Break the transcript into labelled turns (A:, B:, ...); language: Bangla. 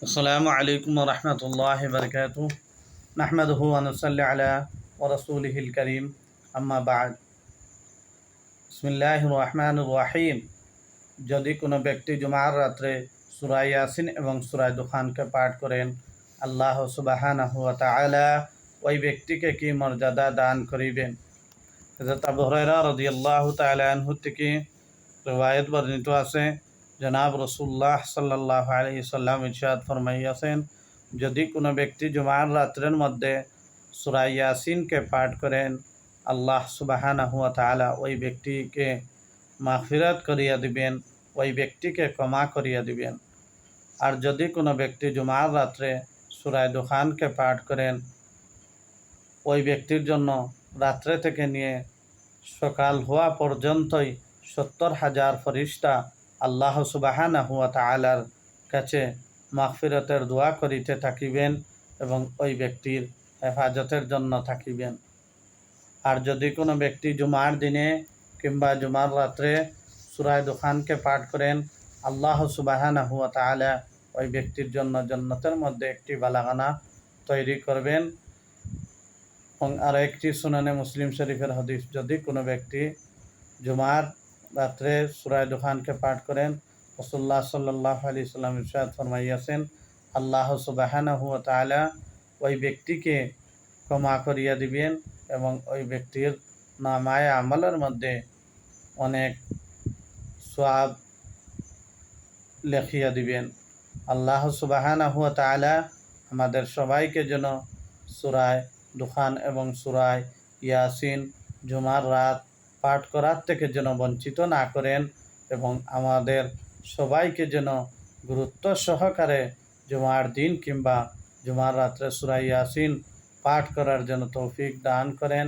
A: আসসালামু আলাইকুম ওয়া রাহমাতুল্লাহি ওয়া বারাকাতুহু নাহমাদুহু ওয়া নুসাল্লি আলা ওয়া রাসূলিহিল কারীম আম্মা বা'দ বিসমিল্লাহির রহমানির রহিম। যদি কোনো ব্যক্তি জুমার রাত্রে সূরা ইয়াসিন এবং সূরা দুখানকে পাঠ করেন, আল্লাহ সুবহানাহু ওয়া তাআলা ওই ব্যক্তিকে কি মর্যাদা দান করিবেন। হযরত আবু হুরায়রা রাদিয়াল্লাহু তাআলা আনহু থেকে রিওয়ায়াত বর্ণিত আছে, জনাব রাসূলুল্লাহ সাল্লাল্লাহু আলাইহি সাল্লাম ইরশাদ ফরমাইয়াছেন, যদি কোনো ব্যক্তি জুমার রাত্রের মধ্যে সূরা ইয়াসিনকে পাঠ করেন, আল্লাহ সুবহানাহু ওয়া তাআলা ওই ব্যক্তিকে মাগফিরাত করিয়া দিবেন, ওই ব্যক্তিকে ক্ষমা করিয়া দিবেন। আর যদি কোনো ব্যক্তি জুমার রাত্রে সূরা দুখানকে পাঠ করেন, ওই ব্যক্তির জন্য রাত্রে থেকে নিয়ে সকাল হওয়া পর্যন্তই ৭০,০০০ ফেরেশতা আল্লাহ সুবহানাহু ওয়া তাআলার কাছে মাগফিরাতের দোয়া করিতে থাকিবেন এবং ওই ব্যক্তির হেফাজতের জন্য থাকিবেন। আর যদি কোনো ব্যক্তি জুমার দিনে কিংবা জুমার রাত্রে সূরা দুখানকে পাঠ করেন, আল্লাহ সুবহানাহু ওয়া তাআলা ওই ব্যক্তির জন্য জান্নাতের মধ্যে একটি বালাখানা তৈরি করবেন। এবং আর একটি সুনানে মুসলিম শরীফের হাদিস, যদি কোনো ব্যক্তি জুমার রাত্রে সূরা দুখানকে পাঠ করেন, রাসূলুল্লাহ সাল্লাল্লাহু আলাইহি সাল্লাম ইরশাদ ফরমাইয়াছেন, আল্লাহ সুবহানাহু ওয়া তাআলা ওই ব্যক্তিকে ক্ষমা করিয়া দিবেন এবং ওই ব্যক্তির নামায়ে আমলের মধ্যে অনেক সওয়াব লিখিয়া দিবেন। আল্লাহ সুবহানাহু ওয়া তাআলা আমাদের সবাইকে যেন সূরা দুখান এবং সূরা ইয়াসিন জুমার রাত পাঠ করার থেকে যেন বঞ্চিত না করেন এবং আমাদের সবাইকে যেন গুরুত্ব সহকারে জুমার দিন কিংবা জুমার রাত্রে সূরা ইয়াসিন পাঠ করার জন্য তৌফিক দান করেন।